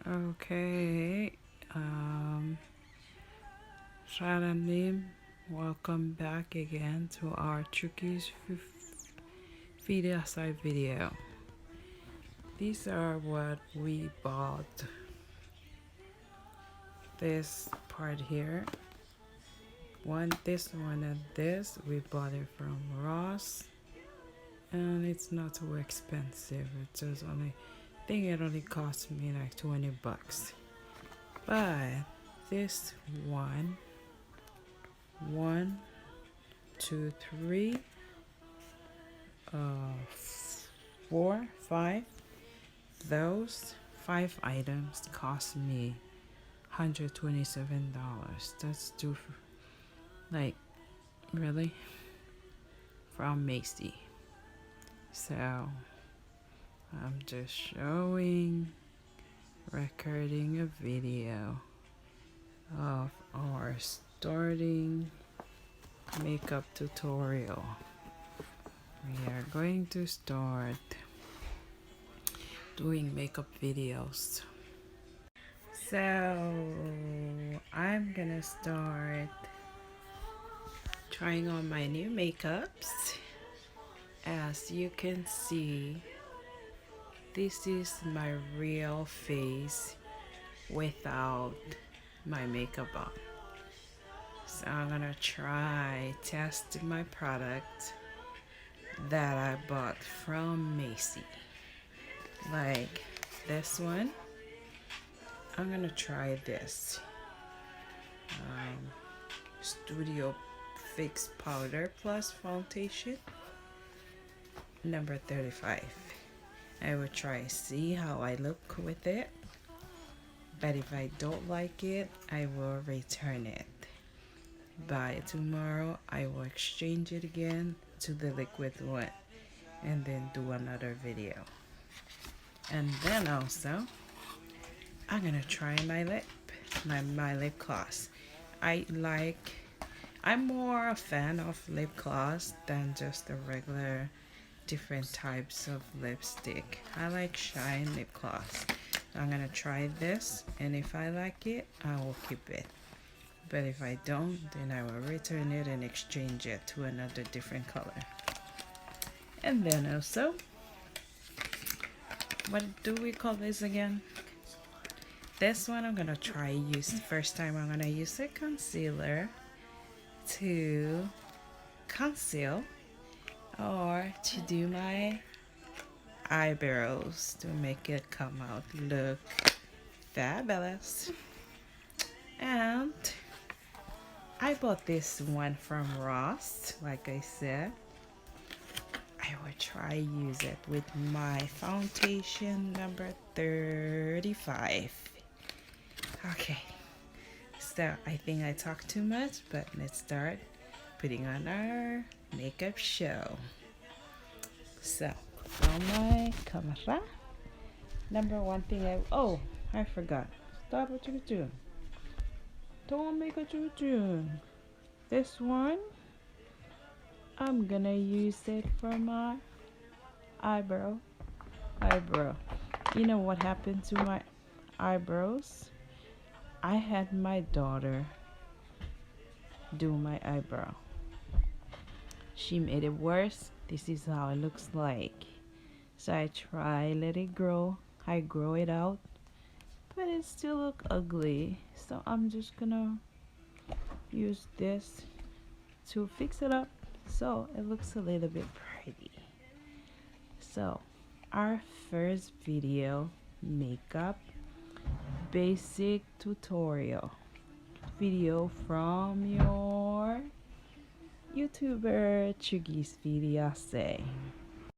Okay, Shananim, welcome back again to our Chuukese FinIasai video. These are what we bought. This part here, this one, and this. We bought it from Ross, and it's not too expensive. It's just only, I think it only cost me like 20 bucks. But this one, 2, 3, 4, 5, those 5 items cost me $127. That's too, like, really, from Macy. So I'm just recording a video of our starting makeup tutorial. We are going to start doing makeup videos. So I'm gonna start trying on my new makeups. As you can see, this is my real face without my makeup on. So I'm gonna try testing my product that I bought from Macy. Like this one, I'm gonna try this Studio Fix Powder Plus Foundation number 35. I will try see how I look with it, but if I don't like it, I will return it. By tomorrow I will exchange it again to the liquid one and then do another video. And then also I'm gonna try my lip gloss. I'm more a fan of lip gloss than just the regular different types of lipstick. I like shine lip gloss. I'm gonna try this, and if I like it, I will keep it. But if I don't, then I will return it and exchange it to another different color. And then also, what do we call this again? This one I'm gonna try use first time. I'm gonna use a concealer to conceal or to do my eyebrows to make it come out look fabulous. And I bought this one from Ross, like I said. I will try use it with my foundation number 35. Okay, so I think I talked too much, but let's start putting on our makeup show. So on my camera, number one thing I forgot. Stop what you're doing. Don't make a choo-choo. This one, I'm gonna use it for my eyebrow. You know what happened to my eyebrows? I had my daughter do my eyebrow. She made it worse. This is how it looks like. So I try let it grow. I grow it out, but it still look ugly. So I'm just gonna use this to fix it up so it looks a little bit pretty. So our first video, makeup basic tutorial video from your YouTuber Chuukese FinIasai.